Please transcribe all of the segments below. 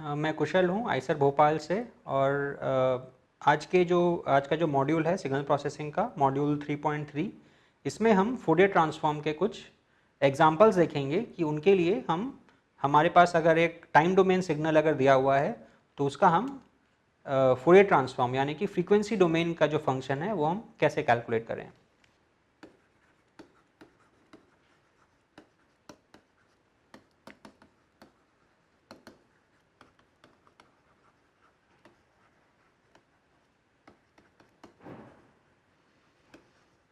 मैं कुशल हूँ आईसर भोपाल से और आज का जो मॉड्यूल है सिग्नल प्रोसेसिंग का मॉड्यूल 3.3, इसमें हम फूरियर ट्रांसफॉर्म के कुछ एग्जांपल्स देखेंगे कि उनके लिए हमारे पास अगर एक टाइम डोमेन सिग्नल अगर दिया हुआ है तो उसका हम फूरियर ट्रांसफॉर्म यानी कि फ्रीक्वेंसी डोमेन का जो फंक्शन है वो हम कैसे कैलकुलेट करें।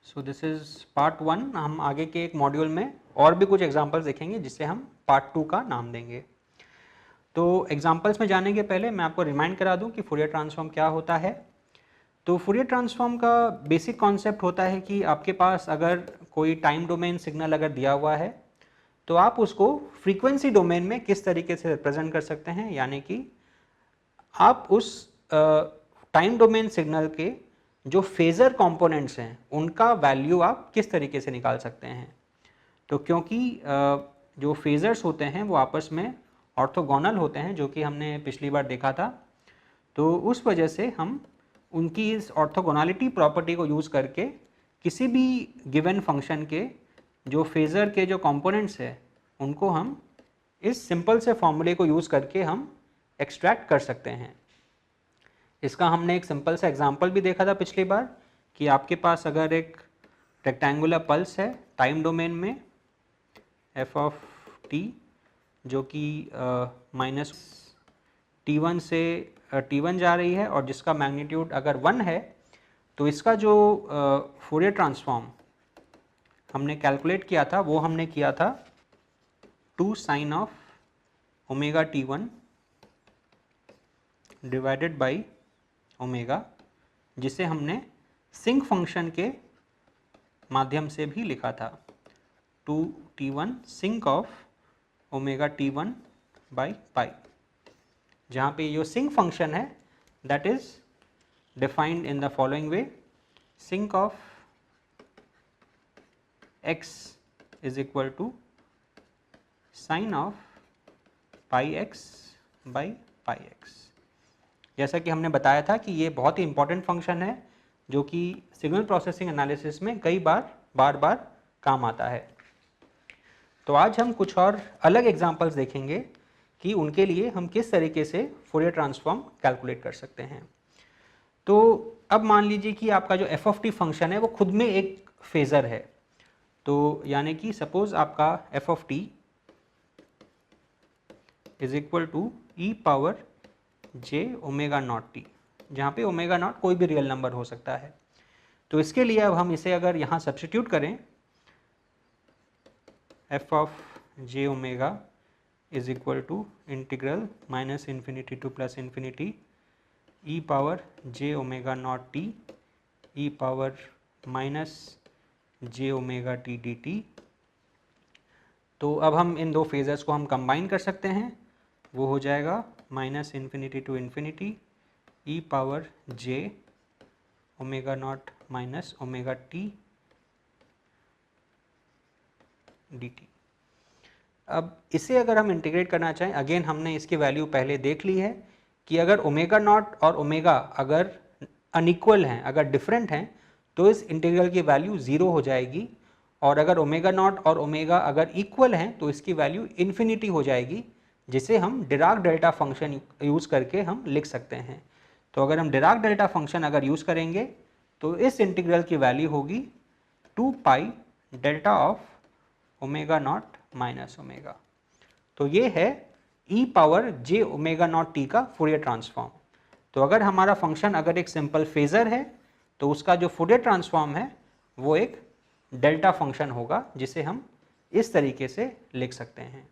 सो दिस इज़ पार्ट 1। हम आगे के एक मॉड्यूल में और भी कुछ एग्जांपल्स देखेंगे जिसे हम पार्ट 2 का नाम देंगे। तो एग्जांपल्स में जाने के पहले मैं आपको रिमाइंड करा दूं कि फूरियर ट्रांसफॉर्म क्या होता है। तो फूरियर ट्रांसफॉर्म का बेसिक कॉन्सेप्ट होता है कि आपके पास अगर कोई टाइम डोमेन सिग्नल अगर दिया हुआ है तो आप उसको फ्रीक्वेंसी डोमेन में किस तरीके से रिप्रेजेंट कर सकते हैं, यानी कि आप उस टाइम डोमेन सिग्नल के जो फेज़र कंपोनेंट्स हैं उनका वैल्यू आप किस तरीके से निकाल सकते हैं। तो क्योंकि जो फेज़र्स होते हैं वो आपस में ऑर्थोगोनल होते हैं, जो कि हमने पिछली बार देखा था, तो उस वजह से हम उनकी इस ऑर्थोगोनलिटी प्रॉपर्टी को यूज़ करके किसी भी गिवन फंक्शन के जो फेज़र के जो कंपोनेंट्स हैं उनको हम इस सिंपल से फॉर्मूले को यूज़ करके हम एक्सट्रैक्ट कर सकते हैं। इसका हमने एक सिंपल सा एग्जांपल भी देखा था पिछली बार कि आपके पास अगर एक रेक्टेंगुलर पल्स है टाइम डोमेन में f ऑफ t जो कि माइनस t1 से t1 जा रही है और जिसका मैग्नीट्यूड अगर 1 है, तो इसका जो फूरियर ट्रांसफॉर्म हमने कैलकुलेट किया था वो हमने किया था 2 sine of omega t1 divided by omega, जिसे हमने सिंक फंक्शन के माध्यम से भी लिखा था 2t1 sinc of omega t1 by pi, जहाँ पे जो सिंक फंक्शन है that is defined in the following way. Sinc of x is equal to sine of pi x by pi x। जैसा कि हमने बताया था कि ये बहुत ही इंपॉर्टेंट फंक्शन है जो कि सिग्नल प्रोसेसिंग एनालिसिस में कई बार काम आता है। तो आज हम कुछ और अलग एग्जांपल्स देखेंगे कि उनके लिए हम किस तरीके से फूरियर ट्रांसफॉर्म कैलकुलेट कर सकते हैं। तो अब मान लीजिए कि आपका जो एफ ऑफ टी फंक्शन है वो खुद में एक फेज़र है। तो यानी कि सपोज आपका f of t is equal to e power j omega not t, जहाँ पे ओमेगा नॉट कोई भी रियल नंबर हो सकता है। तो इसके लिए अब हम इसे अगर यहाँ सब्स्टिट्यूट करें, f of j omega is equal to integral minus infinity to plus infinity e power j omega not t e power minus j omega t d t. तो अब हम इन दो फेजर्स को हम कंबाइन कर सकते हैं, वो हो जाएगा minus infinity to infinity e power j omega not minus omega t d t. अब इसे अगर हम इंटीग्रेट करना चाहें, अगेन हमने इसकी वैल्यू पहले देख ली है कि अगर ओमेगा नॉट और ओमेगा अगर अनइक्वल हैं, अगर डिफरेंट हैं, तो इस इंटीग्रल की वैल्यू 0 हो जाएगी, और अगर ओमेगा नॉट और ओमेगा अगर इक्वल हैं तो इसकी वैल्यू इन्फिनिटी हो जाएगी, जिसे हम डिराक डेल्टा फंक्शन यूज़ करके हम लिख सकते हैं। तो अगर हम डिराक डेल्टा फंक्शन अगर यूज़ करेंगे तो इस इंटीग्रल की वैल्यू होगी 2 pi delta of omega not minus omega. तो ये है e power j omega not t का फूरियर ट्रांसफॉर्म। तो अगर हमारा फंक्शन अगर एक सिंपल फेज़र है तो उसका जो फूरियर ट्रांसफॉर्म है वो एक डेल्टा फंक्शन होगा, जिसे हम इस तरीके से लिख सकते हैं।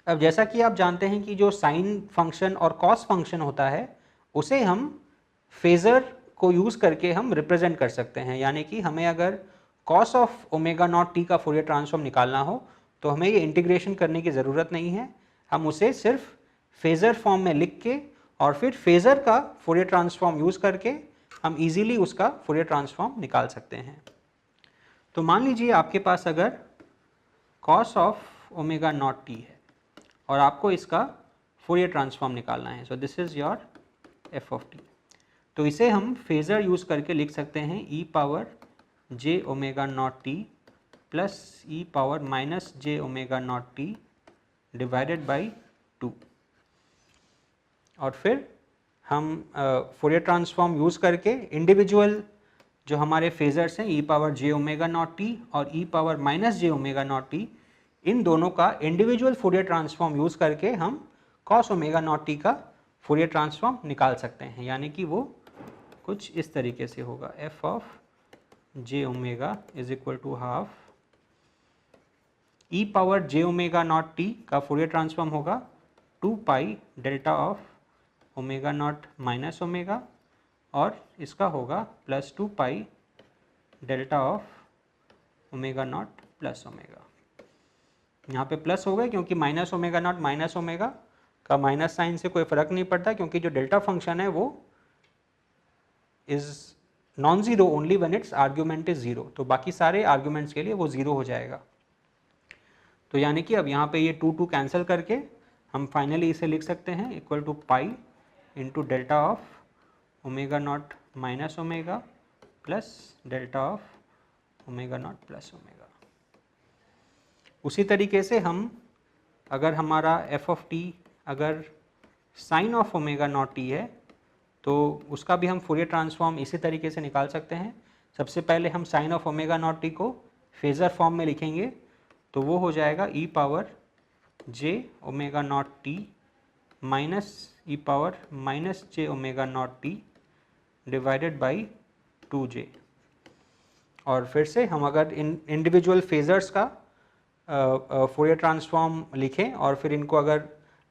अब जैसा कि आप जानते हैं कि जो साइन फंक्शन और कॉस फंक्शन होता है उसे हम फेज़र को यूज़ करके हम रिप्रेजेंट कर सकते हैं, यानी कि हमें अगर cos of omega not t का फूरियर ट्रांसफॉर्म निकालना हो तो हमें ये इंटीग्रेशन करने की ज़रूरत नहीं है, हम उसे सिर्फ फेज़र फॉर्म में लिख के और फिर फेज़र का फूरियर ट्रांसफॉर्म यूज़ करके हम इजीली उसका फूरियर ट्रांसफॉर्म निकाल सकते हैं। तो मान लीजिए आपके पास अगर cos of omega not t है और आपको इसका फोरियर ट्रांसफॉर्म निकालना है। So this is your f of t. तो इसे हम फेज़र यूज़ करके लिख सकते हैं e power j omega not t plus e power minus j omega not t divided by 2। और फिर हम फोरियर ट्रांसफॉर्म यूज़ करके इंडिविजुअल जो हमारे फेजर्स हैं e power j omega not t और ई power minus j omega not t, इन दोनों का इंडिविजुअल फोरियर ट्रांसफॉर्म यूज़ करके हम कॉस ओमेगा नॉट टी का फोरियर ट्रांसफॉर्म निकाल सकते हैं। यानी कि वो कुछ इस तरीके से होगा, f of j omega is equal to half e power j omega not t का फोरियर ट्रांसफॉर्म होगा 2 pi delta of omega not minus omega, और इसका होगा plus 2 pi delta of omega not plus omega. यहाँ पे plus हो गए क्योंकि minus omega not minus omega का माइनस साइन से कोई फ़र्क नहीं पड़ता, क्योंकि जो डेल्टा फंक्शन है वो is non zero only when it's argument is zero. तो बाकी सारे आर्ग्यूमेंट्स के लिए वो ज़ीरो हो जाएगा। तो यानी कि अब यहाँ पे ये 2 कैंसिल करके हम फाइनली इसे लिख सकते हैं equal to pi into delta of omega not minus omega plus delta of omega not plus omega. उसी तरीके से हम अगर हमारा एफ ऑफ टी अगर sine of omega not t है तो उसका भी हम फोरियर ट्रांसफॉर्म इसी तरीके से निकाल सकते हैं। सबसे पहले हम sine of omega not t को फेज़र फॉर्म में लिखेंगे, तो वो हो जाएगा e power j omega not t minus e power minus j omega not t divided by 2j। और फिर से हम अगर इन इंडिविजुअल फेजर्स का फोरियर ट्रांसफॉर्म लिखें और फिर इनको अगर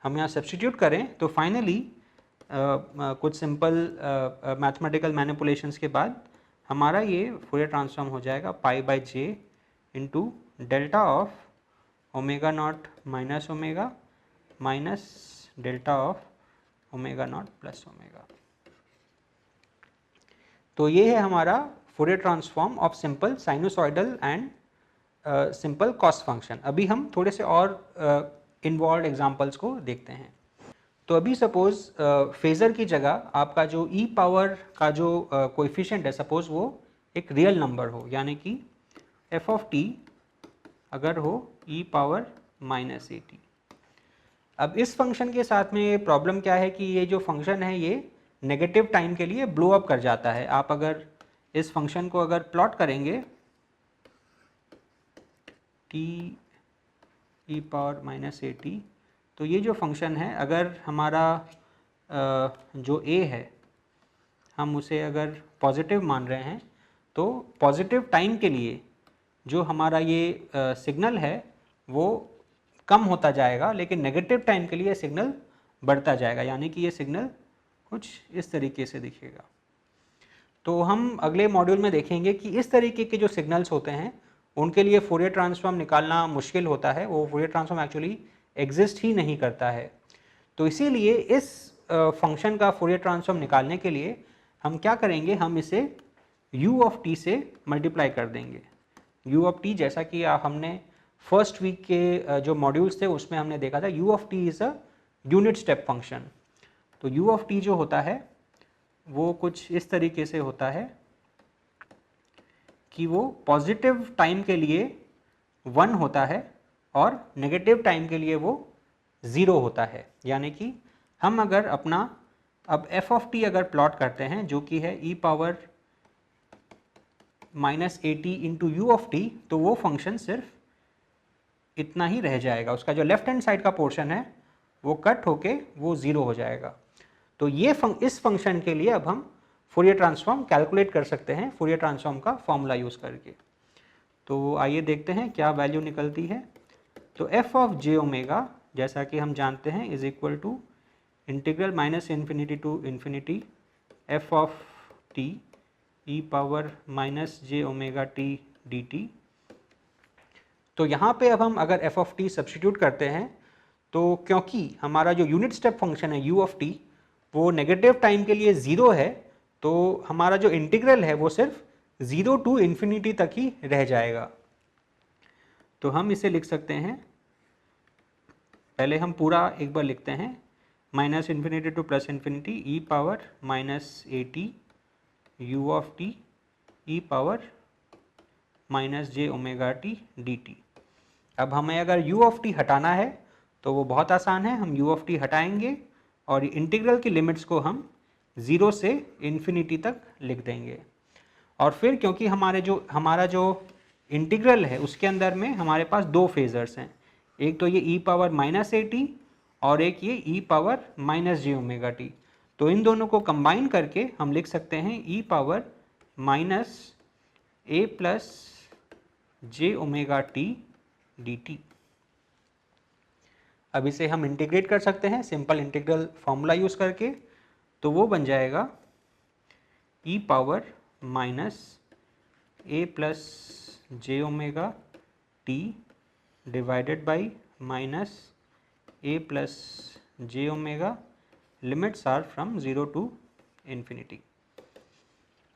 हम यहाँ सब्स्टिट्यूट करें तो फाइनली कुछ सिंपल मैथमेटिकल मैनिपुलेशंस के बाद हमारा ये फोरियर ट्रांसफॉर्म हो जाएगा pi by J into delta of omega not minus omega minus delta of omega not plus omega. तो ये है हमारा Fourier transform of simple sinusoidal and simple cos function. अभी हम थोड़े से और इन्वॉल्व एग्जांपल्स को देखते हैं। तो अभी सपोज फेज़र की जगह आपका जो ई पावर का जो कोएफिशिएंट है, सपोज वो एक रियल नंबर हो, यानी कि एफ ऑफ टी अगर हो ई पावर माइनस ए टी। अब इस फंक्शन के साथ में ये प्रॉब्लम क्या है कि ये जो फंक्शन है ये नेगेटिव टाइम के लिए ब्लो अप कर जाता है। आप अगर इस फंक्शन को अगर प्लॉट करेंगे T e power minus A T, तो ये जो फंक्शन है अगर हमारा जो a है हम उसे अगर पॉजिटिव मान रहे हैं तो पॉजिटिव टाइम के लिए जो हमारा ये सिग्नल है वो कम होता जाएगा, लेकिन नेगेटिव टाइम के लिए सिग्नल बढ़ता जाएगा, यानी कि ये सिग्नल कुछ इस तरीके से दिखेगा। तो हम अगले मॉड्यूल में देखेंगे कि इस तरीके के जो सिग्नल्स होते हैं उनके लिए फोरियर ट्रांसफॉर्म निकालना मुश्किल होता है, वो फोरियर ट्रांसफॉर्म एक्चुअली एग्जिस्ट ही नहीं करता है। तो इसीलिए इस फंक्शन का फोरियर ट्रांसफॉर्म निकालने के लिए हम क्या करेंगे, हम इसे u ऑफ t से मल्टीप्लाई कर देंगे। u ऑफ t जैसा कि हमने फर्स्ट वीक के जो मॉड्यूल्स थे उसमें हमने देखा था, u of t is a unit step function. तो u ऑफ t जो होता है वो कुछ इस तरीके से होता है कि वो पॉजिटिव टाइम के लिए 1 होता है और नेगेटिव टाइम के लिए वो 0 होता है। यानी कि हम अगर अपना अब f ऑफ t अगर प्लॉट करते हैं जो कि है e power minus A T into you of t, तो वो फंक्शन सिर्फ इतना ही रह जाएगा, उसका जो लेफ्ट हैंड साइड का पोर्शन है वो कट होके वो 0 हो जाएगा। तो ये इस फंक्शन के लिए अब हम फोरियर ट्रांसफॉर्म कैलकुलेट कर सकते हैं फोरियर ट्रांसफॉर्म का फॉर्मूला यूज़ करके। तो आइए देखते हैं क्या वैल्यू निकलती है। तो f ऑफ जे ओमेगा जैसा कि हम जानते हैं is equal to integral minus infinity to infinity f of t e power minus j omega t d t. तो यहाँ पे अब हम अगर f ऑफ t सब्स्टिट्यूट करते हैं तो क्योंकि हमारा जो यूनिट स्टेप फंक्शन है u ऑफ t वो नेगेटिव टाइम के लिए 0 है, तो हमारा जो इंटीग्रल है वो सिर्फ 0 टू इन्फिनिटी तक ही रह जाएगा। तो हम इसे लिख सकते हैं, पहले हम पूरा एक बार लिखते हैं minus infinity to plus infinity e power minus A T U of t e power minus j omega t d t. अब हमें अगर u ऑफ टी हटाना है तो वो बहुत आसान है, हम u ऑफ टी हटाएंगे और इंटीग्रल की लिमिट्स को हम 0 से इन्फिनिटी तक लिख देंगे। और फिर क्योंकि हमारा जो इंटीग्रल है उसके अंदर में हमारे पास दो फेजर्स हैं, एक तो ये e power minus A T और एक ये e power minus j omega T. तो इन दोनों को कंबाइन करके हम लिख सकते हैं e power minus a plus j omega t d t. अब इसे हम इंटीग्रेट कर सकते हैं सिंपल इंटीग्रल फॉर्मूला यूज़ करके, तो वो बन जाएगा e power minus a plus j omega t divided by minus a plus j omega, limits are from 0 to infinity.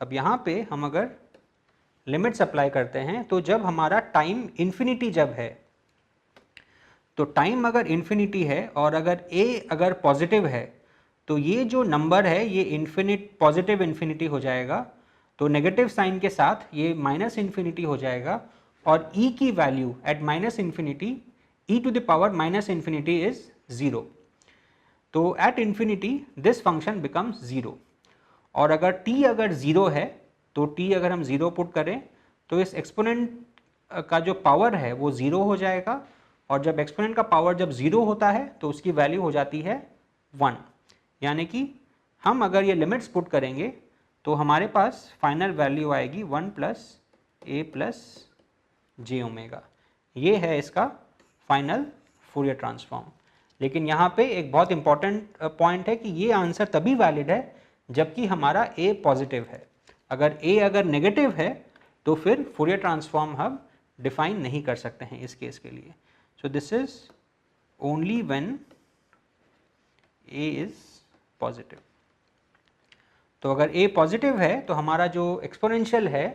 अब यहाँ पे हम अगर लिमिट्स अप्लाई करते हैं तो जब हमारा टाइम इन्फिनिटी जब है, तो टाइम अगर इन्फिनिटी है और अगर a अगर पॉजिटिव है तो ये जो नंबर है ये पॉजिटिव इन्फिनिटी हो जाएगा, तो नेगेटिव साइन के साथ ये माइनस इन्फिनिटी हो जाएगा और e की value at minus infinity e to the power minus infinity is 0। तो at infinity this function becomes 0। और अगर t अगर 0 है तो t अगर हम 0 पुट करें तो इस एक्सपोनेंट का जो पावर है वो 0 हो जाएगा, और जब एक्सपोनेंट का पावर जब 0 होता है तो उसकी वैल्यू हो जाती है 1। यानी कि हम अगर ये लिमिट्स पुट करेंगे तो हमारे पास फाइनल वैल्यू आएगी 1 प्लस ए प्लस जे ओमेगा। ये है इसका फाइनल फूरियर ट्रांसफॉर्म। लेकिन यहाँ पे एक बहुत इंपॉर्टेंट पॉइंट है कि ये आंसर तभी वैलिड है जबकि हमारा a पॉजिटिव है। अगर a अगर नेगेटिव है तो फिर फूरियर ट्रांसफॉर्म हम डिफाइन नहीं कर सकते हैं इस केस के लिए। सो this is only when a is positive. तो अगर a पॉजिटिव है तो हमारा जो एक्सपोनेंशियल है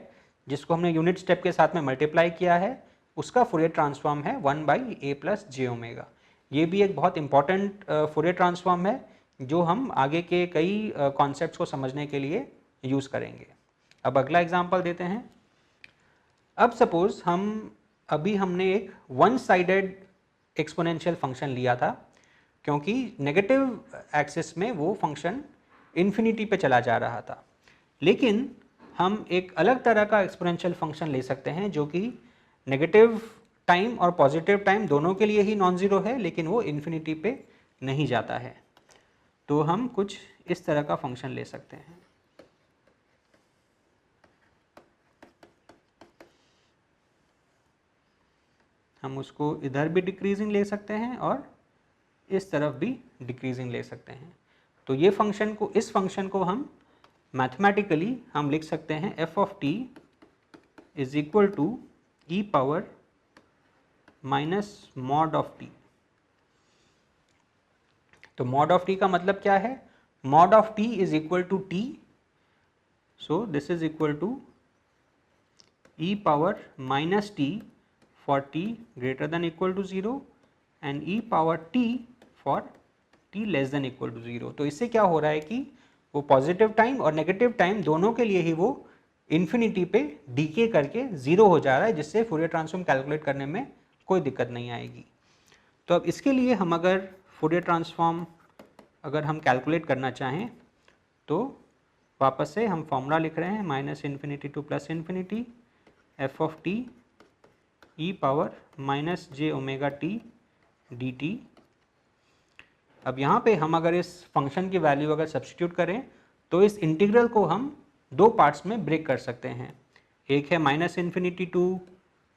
जिसको हमने यूनिट स्टेप के साथ में मल्टीप्लाई किया है उसका फूरियर ट्रांसफॉर्म है 1 by A plus j omega. ये भी एक बहुत इंपॉर्टेंट फूरियर ट्रांसफॉर्म है जो हम आगे के कई कॉन्सेप्ट्स को समझने के लिए यूज़ करेंगे। अब अगला एग्जांपल देते हैं। अब सपोज हमने एक वन साइडेड एक्सपोनेंशियल फंक्शन लिया था, क्योंकि नेगेटिव एक्सिस में वो फंक्शन इन्फिनिटी पे चला जा रहा था। लेकिन हम एक अलग तरह का एक्सपोनेंशियल फंक्शन ले सकते हैं जो कि नेगेटिव टाइम और पॉजिटिव टाइम दोनों के लिए ही नॉन ज़ीरो है, लेकिन वो इन्फिनिटी पे नहीं जाता है। तो हम कुछ इस तरह का फंक्शन ले सकते हैं। हम उसको इधर भी डिक्रीजिंग ले सकते हैं और इस तरफ भी डिक्रीजिंग ले सकते हैं। तो ये इस फंक्शन को हम मैथमेटिकली हम लिख सकते हैं f of t is equal to e power minus mod of t। तो मॉड ऑफ t का मतलब क्या है? Mod of t is equal to t, so this is equal to e power minus t for t greater than equal to 0 and e power t for t less than equal to 0। तो इससे क्या हो रहा है कि वो positive time और negative time दोनों के लिए ही वो इन्फिनिटी पे डीके करके 0 हो जा रहा है, जिससे फूरियर ट्रांसफॉर्म कैलकुलेट करने में कोई दिक्कत नहीं आएगी। तो अब इसके लिए हम अगर फूरियर ट्रांसफॉर्म अगर हम कैलकुलेट करना चाहें तो वापस से हम फॉर्मूला लिख रहे हैं minus infinity to plus infinity F of t e power minus j omega t d t. अब यहाँ पे हम अगर इस फंक्शन की वैल्यू अगर सब्स्टिट्यूट करें तो इस इंटीग्रल को हम दो पार्ट्स में ब्रेक कर सकते हैं। एक है माइनस इन्फिनिटी टू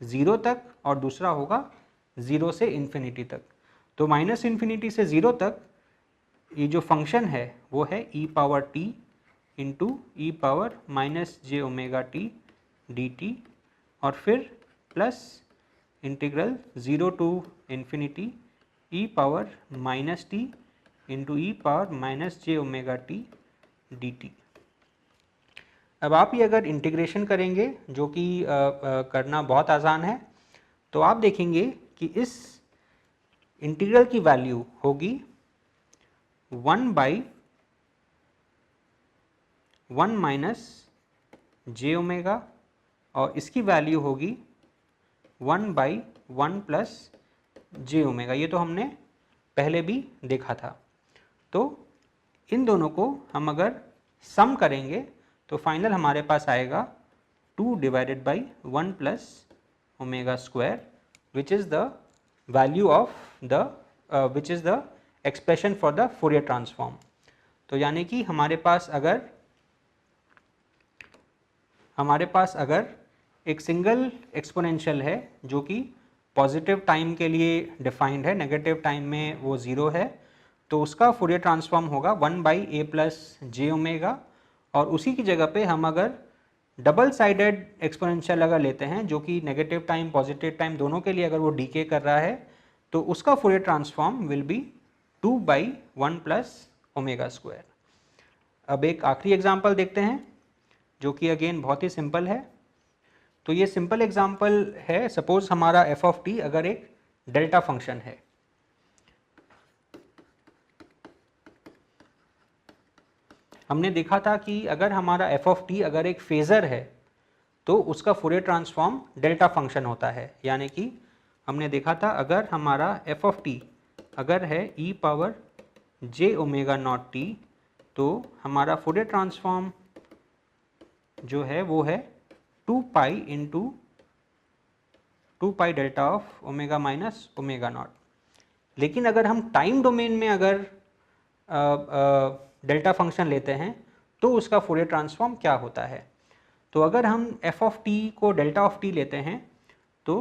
0 तक और दूसरा होगा 0 से इन्फिनिटी तक। तो माइनस इन्फिनिटी से 0 तक ये जो फंक्शन है वो है e power t into e power minus j omega t d t, और फिर plus integral 0 to infinity e power minus t into e power minus j omega t d t. अब आप ये अगर इंटीग्रेशन करेंगे, जो कि करना बहुत आसान है, तो आप देखेंगे कि इस इंटीग्रल की वैल्यू होगी 1 बाई 1 माइनस जे ओमेगा और इसकी वैल्यू होगी 1 बाई 1 प्लस जे ओमेगा। ये तो हमने पहले भी देखा था। तो इन दोनों को हम अगर सम करेंगे तो फाइनल हमारे पास आएगा 2 divided by 1 plus omega square which is the value of the which is the expression for the Fourier transform. तो यानी कि हमारे पास अगर एक सिंगल एक्सपोनेंशियल है जो कि पॉजिटिव टाइम के लिए डिफाइंड है, नेगेटिव टाइम में वो 0 है, तो उसका फूरियर ट्रांसफॉर्म होगा 1 by A plus j omega. और उसी की जगह पे हम अगर डबल साइडेड एक्सपोनेंशियल अगर लेते हैं जो कि नेगेटिव टाइम पॉजिटिव टाइम दोनों के लिए अगर वो डीके कर रहा है तो उसका Fourier transform will be 2 by 1 plus omega square. अब एक आखिरी एग्जाम्पल देखते हैं जो कि अगेन बहुत ही सिंपल है। तो ये सिंपल एग्जाम्पल है, सपोज हमारा एफ ऑफ टी अगर एक डेल्टा फंक्शन है। हमने देखा था कि अगर हमारा एफ ऑफ टी अगर एक फेजर है तो उसका फूरियर ट्रांसफॉर्म डेल्टा फंक्शन होता है। यानी कि हमने देखा था अगर हमारा एफ ऑफ टी अगर है e power j omega not t तो हमारा फूरियर ट्रांसफॉर्म जो है वो है 2 pi into 2 pi delta of omega minus omega naught. लेकिन अगर हम टाइम डोमेन में अगर डेल्टा फंक्शन लेते हैं तो उसका फूरियर ट्रांसफॉर्म क्या होता है। तो अगर हम एफ ऑफ टी को डेल्टा ऑफ टी लेते हैं तो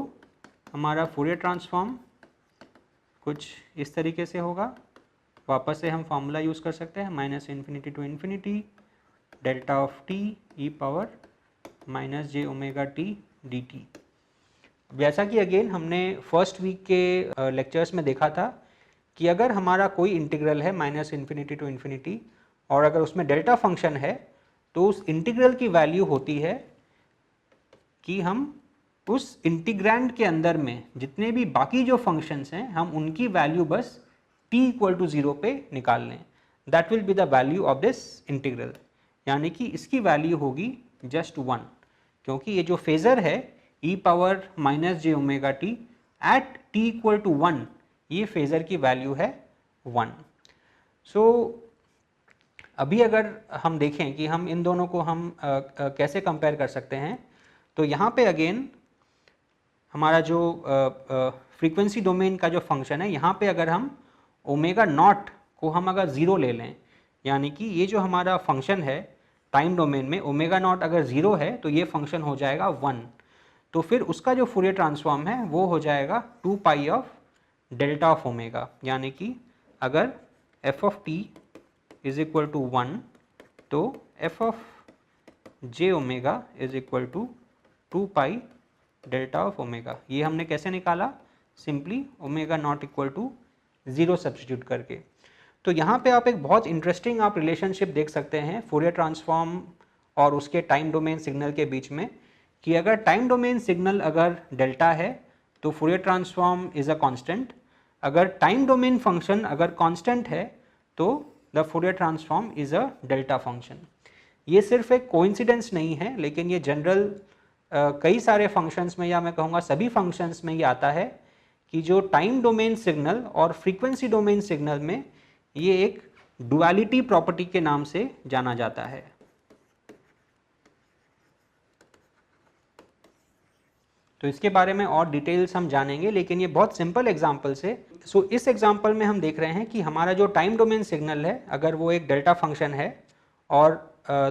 हमारा फूरियर ट्रांसफॉर्म कुछ इस तरीके से होगा। वापस से हम फॉर्मूला यूज़ कर सकते हैं, minus infinity to infinity delta of t e power minus j omega t d t. जैसा कि अगेन हमने फर्स्ट वीक के लेक्चर्स में देखा था कि अगर हमारा कोई इंटीग्रल है माइनस इन्फिनिटी टू इन्फिनिटी और अगर उसमें डेल्टा फंक्शन है तो उस इंटीग्रल की वैल्यू होती है कि हम उस इंटीग्रैंड के अंदर में जितने भी बाकी जो फंक्शंस हैं हम उनकी वैल्यू बस t इक्वल टू 0 पे निकाल लें। That will be the value of this integral. यानी कि इसकी वैल्यू होगी जस्ट 1, क्योंकि ये जो फेजर है e power minus j omega t at t equal to 1, ये फेजर की वैल्यू है 1। सो अभी अगर हम देखें कि हम इन दोनों को हम कैसे कंपेयर कर सकते हैं, तो यहाँ पे अगेन हमारा जो फ्रीक्वेंसी डोमेन का जो फंक्शन है, यहाँ पे अगर हम ओमेगा नॉट को हम अगर 0 ले लें, यानी कि ये जो हमारा फंक्शन है टाइम डोमेन में ओमेगा नॉट अगर 0 है तो ये फंक्शन हो जाएगा 1। तो फिर उसका जो फूरियर ट्रांसफॉर्म है वो हो जाएगा 2 pi of delta of omega. यानी कि अगर f of t is equal to 1 तो f of j omega is equal to 2 pi delta of omega. ये हमने कैसे निकाला, simply omega not equal to 0 substitute करके। तो यहाँ पे आप एक बहुत इंटरेस्टिंग आप रिलेशनशिप देख सकते हैं फूरियर ट्रांसफॉर्म और उसके टाइम डोमेन सिग्नल के बीच में, कि अगर टाइम डोमेन सिग्नल अगर डेल्टा है तो Fourier transform is a constant, अगर टाइम डोमेन फंक्शन अगर कांस्टेंट है तो the Fourier transform is a delta function. ये सिर्फ एक कोइंसिडेंस नहीं है, लेकिन ये जनरल कई सारे फंक्शंस में या मैं कहूँगा सभी फंक्शंस में ये आता है कि जो टाइम डोमेन सिग्नल और फ्रीक्वेंसी डोमेन सिग्नल में ये एक डुअलिटी प्रॉपर्टी के नाम से जाना जाता है। तो इसके बारे में और डिटेल्स हम जानेंगे, लेकिन ये बहुत सिंपल एग्जांपल से। सो इस एग्जांपल में हम देख रहे हैं कि हमारा जो टाइम डोमेन सिग्नल है अगर वो एक डेल्टा फंक्शन है और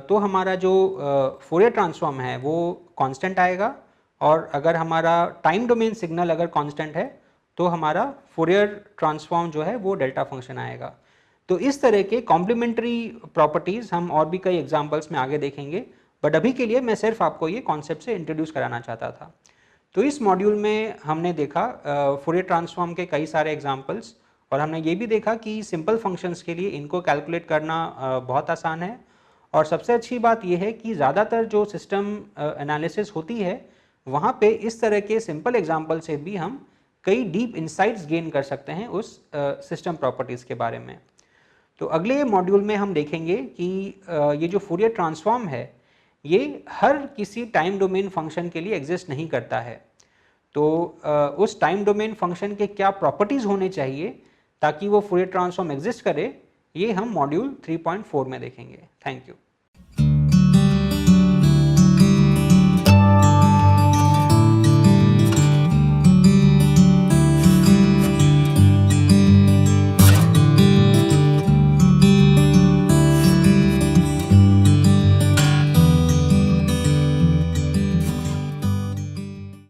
तो हमारा जो फूरियर ट्रांसफॉर्म है वो कांस्टेंट आएगा, और अगर हमारा टाइम डोमेन सिग्नल अगर कांस्टेंट है तो हमारा फूरियर ट्रांसफॉर्म जो है वो डेल्टा फंक्शन आएगा। तो इस तरह के कॉम्प्लीमेंट्री प्रॉपर्टीज़ हम और भी कई एग्जांपल्स में आगे देखेंगे, बट अभी के लिए मैं सिर्फ आपको ये कॉन्सेप्ट से इंट्रोड्यूस कराना चाहता था। तो इस मॉड्यूल में हमने देखा फूरियर ट्रांसफॉर्म के कई सारे एग्जांपल्स, और हमने ये भी देखा कि सिंपल फंक्शंस के लिए इनको कैलकुलेट करना बहुत आसान है। और सबसे अच्छी बात यह है कि ज़्यादातर जो सिस्टम एनालिसिस होती है वहाँ पे इस तरह के सिंपल एग्जांपल से भी हम कई डीप इंसाइट्स गेन कर सकते हैं उस सिस्टम प्रॉपर्टीज़ के बारे में। तो अगले मॉड्यूल में हम देखेंगे कि ये जो फूरियर ट्रांसफॉर्म है ये हर किसी टाइम डोमेन फंक्शन के लिए एग्जिस्ट नहीं करता है। तो उस टाइम डोमेन फंक्शन के क्या प्रॉपर्टीज़ होने चाहिए ताकि वो फूरियर ट्रांसफॉर्म एग्जिस्ट करे, ये हम मॉड्यूल 3.4 में देखेंगे। Thank you.